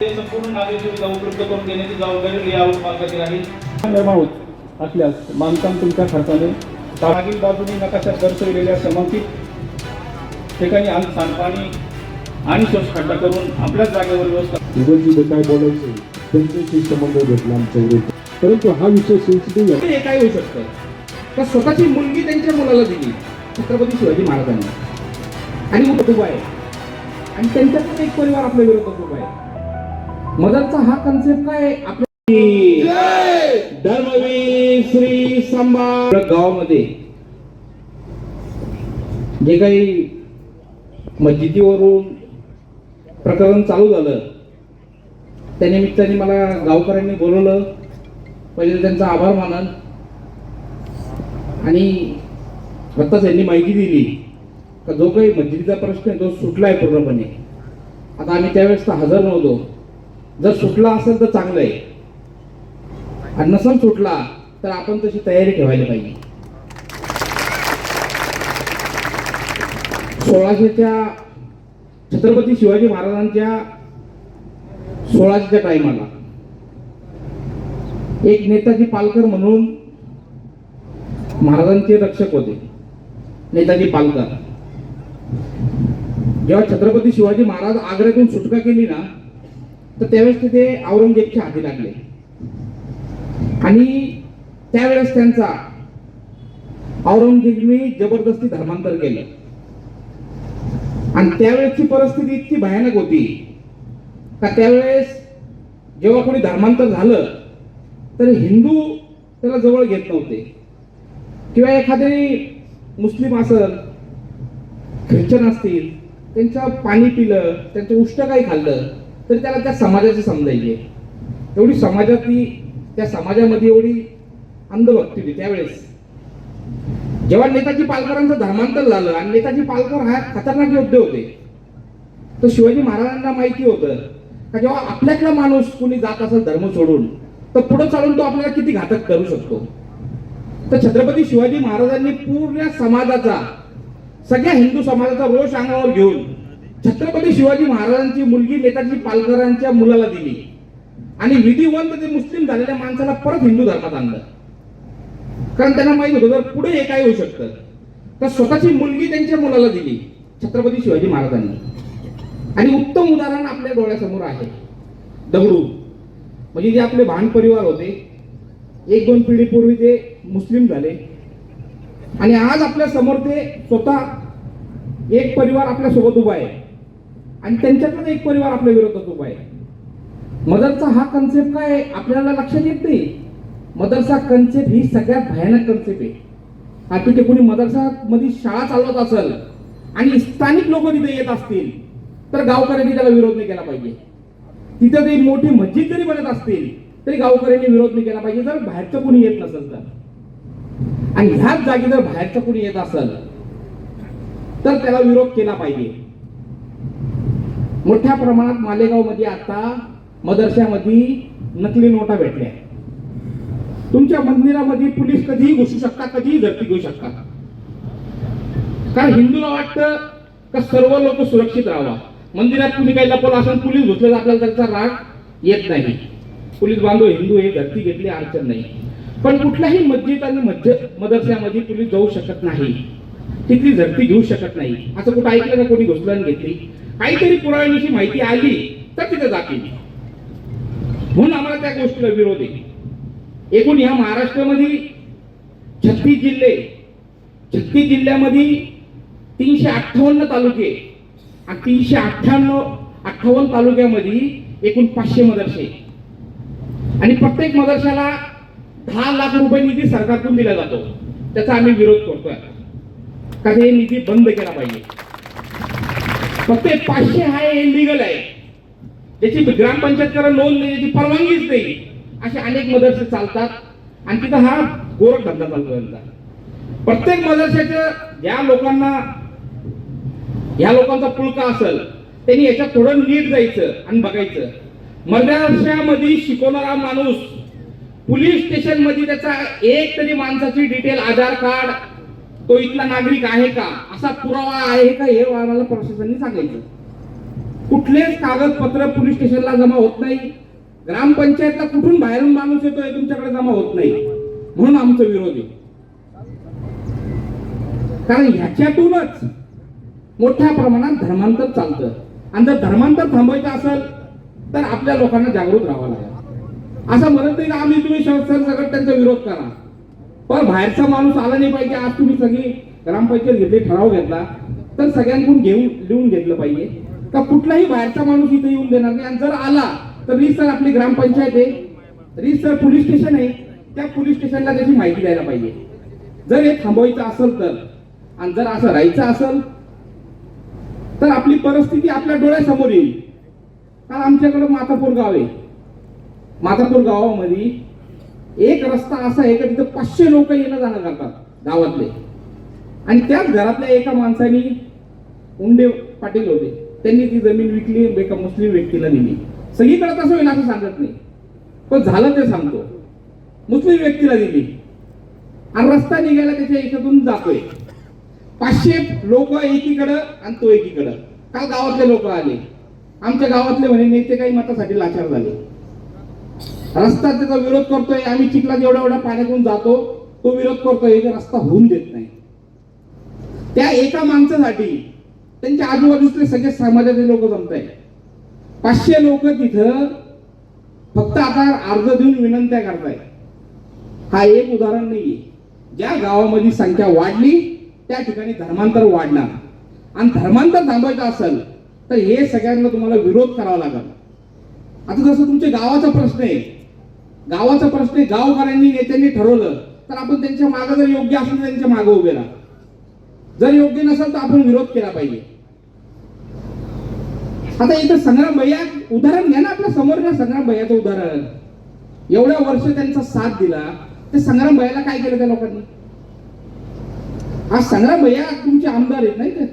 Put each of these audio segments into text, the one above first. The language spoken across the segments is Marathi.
संपूर्ण नागरी सुविधा उपलब्ध करून देण्याची जबाबदारी लेआउट मालकाची राहील. निर्माण होत असल्यास बांधकाम तुमच्या खर्चाने मागील बाजूने नकाशात दर्शविलेल्या समर्पित ठिकाणी सांडपाणी आणि स्वच्छ खड्डा करून आपल्याच जागेवर व्यवस्था जीवनजीवन काय बोलायचं त्यांच्याशी संबंध भेटला आमच्या, परंतु हा विषय सेन्सिटिव्ह आहे. हे काय होऊ शकतं तर स्वतःची मुलगी त्यांच्या मुलाला दिली छत्रपती शिवाजी महाराजांनी आणि कुटुंब आहे आणि त्यांच्यातून एक परिवार आपल्या विरोधात उभा आहे. मदरचा हा कन्सेप्ट काय आपल्या धर्मवीर श्री संभाजी गावामध्ये जे काही मस्जिदीवरून प्रकरण चालू झालं त्या निमित्ताने मला गावकऱ्यांनी बोलवलं. पहिले त्यांचा आभार मानन आणि स्वतःच यांनी माहिती दिली का जो काही मस्जिदीचा प्रश्न आहे तो सुटलाय पूर्णपणे. आता आम्ही त्यावेळेस तर हजर नव्हतो. जर सुटला असेल तर चांगलं आहे आणि नसेल सुटला तर आपण तशी तयारी ठेवायला पाहिजे. 1600च्या छत्रपती शिवाजी महाराजांच्या 1600च्या टाइमाला एक नेताजी पालकर म्हणून महाराजांचे रक्षक होते. नेताजी पालकर जेव्हा छत्रपती शिवाजी महाराज आग्र्यातून सुटका केली ना तर त्यावेळेस तिथे औरंगजेबच्या हाती लागले आणि त्यावेळेस त्यांचा औरंगजेबने जबरदस्ती धर्मांतर केलं आणि त्यावेळेसची परिस्थिती इतकी भयानक होती का त्यावेळेस जेव्हा कोणी धर्मांतर झालं तर हिंदू त्याला जवळ घेत नव्हते किंवा एखादे मुस्लिम असेल ख्रिश्चन असतील त्यांचं पाणी पिलं त्यांचं उष्ट काही खाल्लं तर त्याला त्या समाजाचे समजायचे. एवढी समाजातली त्या समाजामध्ये एवढी अंधभक्ती होती त्यावेळेस. जेव्हा नेताजी पालकरांचं धर्मांतर झालं आणि नेताजी पालकर हा खतरनाक योद्धे होते तर शिवाजी महाराजांना माहिती होतं का जेव्हा आपल्यातला माणूस कोणी जात असेल धर्म सोडून तर पुढे चालून तो आपल्याला किती घातक करू शकतो. तर छत्रपती शिवाजी महाराजांनी पूर्ण समाजाचा सगळ्या हिंदू समाजाचा रोष अंगावर घेऊन छत्रपती शिवाजी महाराजांची मुलगी नेताजी पालकरांच्या मुलाला दिली आणि विधिवंत ते मुस्लिम झालेल्या माणसाला परत हिंदू धर्मात आणलं. कारण त्यांना माहित होतं जर पुढे हे काय होऊ शकतं तर स्वतःची मुलगी त्यांच्या मुलाला दिली छत्रपती शिवाजी महाराजांनी. आणि उत्तम उदाहरण आपल्या डोळ्यासमोर आहे दगडू. म्हणजे जे आपले भांड परिवार होते 1-2 पिढीपूर्वी ते मुस्लिम झाले आणि आज आपल्या समोर ते स्वतः एक परिवार आपल्या सोबत उभा आहे आणि त्यांच्यातून एक परिवार आपल्या विरोधात उभा आहे. मदरचा हा कन्सेप्ट काय आपल्याला लक्षात येत नाही. मदरसा कन्सेप्ट ही सगळ्यात भयानक कन्सेप्ट आहे. आता तिथे कोणी मदरसा मध्ये शाळा चालवत असेल आणि स्थानिक लोक तिथे येत असतील तर गावकऱ्यांनी त्याला विरोध नाही केला पाहिजे. तिथे ती मोठी मस्जिद जरी बनत असतील तरी गावकऱ्यांनी विरोध नाही केला पाहिजे जर बाहेरचं कोणी येत नसेल तर. आणि ह्याच जागी जर बाहेरचं कोणी येत असेल तर त्याला विरोध केला पाहिजे. मोठ्या प्रमाणात मालेगाव मध्ये आता मदरशामध्ये नकली नोटा भेटल्या. तुमच्या मंदिरामध्ये पोलीस कधीही घुसू शकतात, कधीही झडती घेऊ शकतात. कारण हिंदूला वाटतं का सर्व लोक सुरक्षित राहावा. मंदिरात कुणी काही लपवलं असेल पोलीस घुसले आपल्याला त्याचा राग येत नाही. पोलीस बांधव हिंदू हे धरती घेतली अडचण नाही. पण कुठल्याही मस्जिद आणि मदरशामध्ये पोलीस जाऊ शकत नाही, तिथली झडती घेऊ शकत नाही. असं कुठं ऐकलं का कोणी घुसलं आणि घेतली? काहीतरी पुराव्याची माहिती आली तर तिथे जातील. म्हणून आम्हाला त्या गोष्टीला विरोध आहे. एकूण ह्या महाराष्ट्रामध्ये 36 जिल्ह्यामध्ये 358 तालुके आणि 358 तालुक्यामध्ये एकूण 500 मदरसे आणि प्रत्येक मदरशाला 10 लाख रुपये निधी सरकारकडून दिला जातो. त्याचा आम्ही विरोध करतोय का हे निधी बंद केला पाहिजे. फक्त 500 हे लीगल आहे, त्याची ग्रामपंचायतकडे नोंद नाही, त्याची परवानगीच नाही. असे अनेक मदरसे चालतात आणि तिथं हा गोरख धंदा चालतो त्यांचा. प्रत्येक मदरशाच्या या लोकांचा पुळका असेल त्यांनी याच्यात थोडं नीट जायचं आणि बघायचं. मदरशामध्ये शिकवणारा माणूस पोलीस स्टेशन मध्ये त्याचा एक तरी माणसाची डिटेल आधार कार्ड तो इथला नागरिक आहे का असा पुरावा आहे का हे आम्हाला प्रशासनाने सांगायचं. कुठलेच कागदपत्र पोलीस स्टेशनला जमा होत नाही, ग्रामपंचायतला कुठून बाहेरून माणूस येतोय तुमच्याकडे जमा होत नाही, म्हणून आमचा विरोध आहे. कारण ह्याच्यातूनच मोठ्या प्रमाणात धर्मांतर चालतं आणि जर धर्मांतर थांबवायचं असेल तर आपल्या लोकांना जागृत राहावं लागेल. असं म्हणत नाही का आम्ही तुम्ही सगळं त्यांचा विरोध करा, पण बाहेरचा माणूस आला नाही पाहिजे. आज तुम्ही सगळी ग्रामपंचायत घेतली, ठराव घेतला, तर सगळ्यांकडून लिहून घेतलं पाहिजे का कुठलाही बाहेरचा माणूस इथे येऊन देणार नाही. आणि जर आला तर रीतसर आपली ग्रामपंचायत आहे, रीतसर पोलीस स्टेशन आहे, त्या पोलीस स्टेशनला त्याची माहिती द्यायला पाहिजे. जर हे थांबवायचं असेल तर, आणि जर असं राहायचं असेल तर आपली परिस्थिती आपल्या डोळ्यासमोर येईल. कारण आमच्याकडे मातापूर गाव आहे, मातापूर गावामध्ये एक रस्ता असा आहे का तिथं 500 लोक येणं जाणं करतात गावातले, आणि त्याच घरातल्या एका माणसाने, उंडे पाटील होते, त्यांनी ती जमीन विकली, एका मुस्लिम व्यक्तीला दिली. सगळीकडे तसं होईल असं सांगत नाही, पण झालं ते सांगतो. मुस्लिम व्यक्तीला दिली आणि रस्ता निघायला त्याच्या याच्यातून जातोय. 500 लोक एकीकडं आणि तो एकीकडं. काल गावातले लोक आले, आमच्या गावातले म्हणे नेते काही मतासाठी लाचार झाले, रस्ता त्याचा विरोध करतोय, आम्ही चिखलात एवढ्या पाण्यातून जातो, तो विरोध करतोय, रस्ता होऊन देत नाही. त्या एका माणसासाठी त्यांच्या आजूबाजूचे सगळे समाजाचे लोक जमताय. 500 लोक तिथं फक्त आता अर्ज देऊन विनंत्या करताय. हा एक उदाहरण नाहीये. ज्या गावामध्ये संख्या वाढली त्या ठिकाणी धर्मांतर वाढणार, आणि धर्मांतर थांबवायचं असेल तर हे सगळ्यांना तुम्हाला विरोध करावा लागेल. आता जसं तुमच्या गावाचा प्रश्न आहे, गावाचा प्रश्न आहे, गावकऱ्यांनी नेत्यांनी ठरवलं तर आपण त्यांच्या मागे, जर योग्य असेल तर त्यांच्या मागे उभे राहा, जर योग्य नसेल तर आपण विरोध केला पाहिजे. आता इथं संग्राम भैया उदाहरण घ्या ना, आपल्या समोर घ्या संग्राम भैयाचं उदाहरण. एवढ्या वर्ष त्यांचा साथ दिला, ते संग्राम भैयाला काय केलं त्या लोकांनी? आज संग्राम भैया तुमचे आमदार आहेत नाही का?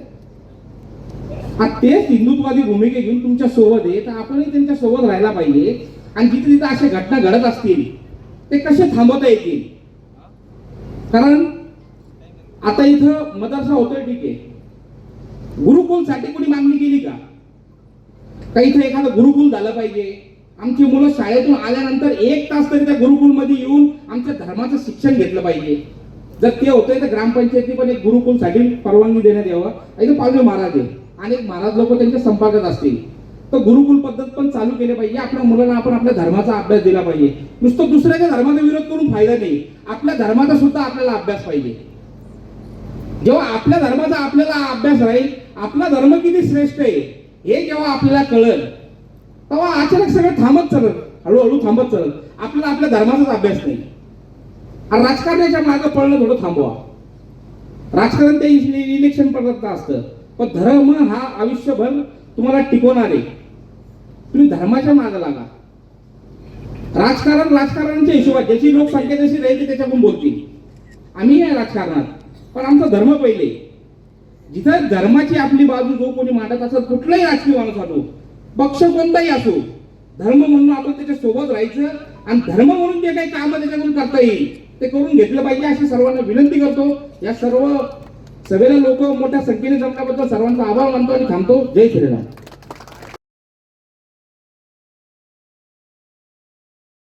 आज तेच हिंदुत्ववादी भूमिका घेऊन तुमच्या सोबत आहे, तर आपणही त्यांच्या सोबत राहायला पाहिजे. आणि जिथे जिथे अशा घटना घडत असतील ते कसे थांबवता येतील. कारण आता इथं मदरसा होतोय, ठीक आहे, गुरुकुलसाठी कोणी मागणी केली का? इथं एखादं गुरुकुल झालं पाहिजे. आमची मुलं शाळेतून आल्यानंतर 1 तास तरी त्या गुरुकुलमध्ये येऊन आमच्या धर्माचं शिक्षण घेतलं पाहिजे. जर ते होतंय तर ग्रामपंचायती पण एक गुरुकुलसाठी परवानगी देण्यात यावं. इथं पालवे महाराज आहे, अनेक महाराज लोक त्यांच्या संपर्कात असतील, तर गुरुकुल पद्धत पण चालू केली पाहिजे. आपल्या मुलांना आपण आपल्या धर्माचा अभ्यास दिला पाहिजे. नुसतं दुसऱ्याच्या धर्माचा विरोध करून फायदा नाही, आपल्या धर्माचा सुद्धा आपल्याला अभ्यास पाहिजे. जेव्हा आपल्या धर्माचा आपल्याला अभ्यास राहील, आपला धर्म किती श्रेष्ठ आहे हे जेव्हा आपल्याला कळेल, तेव्हा अचानक सगळं थांबत चालत, हळूहळू थांबत चालत. आपल्याला आपल्या धर्माचाच अभ्यास नाही. आणि राजकारणाच्या मागे पळणं थोडं थांबवा. राजकारण ते इलेक्शन पर्यंत असतं, पण धर्म हा आयुष्यभर तुम्हाला टिकवणार आहे. तुम्ही धर्माच्या मागे लागा. राजकारण राजकारणाच्या हिशोबात, ज्याची लोकसंख्या जशी राहील त्याच्याकडून बोलतील. आम्ही आहे राजकारणात, पण आमचा धर्म पहिले. जिथं धर्माची आपली बाजू जो कोणी मांडत असेल, कुठलाही राजकीय माणूस असो, पक्ष कोणताही असो, धर्म म्हणून आपण त्याच्या सोबत राहायचं आणि धर्म म्हणून जे काही काम त्याच्याकडून करता येईल ते करून घेतलं पाहिजे अशी सर्वांना विनंती करतो. या सर्व सभेला लोक मोठ्या संख्येने जमल्याबद्दल सर्वांचा आभार मानतो आणि थांबतो. जय श्रीराम.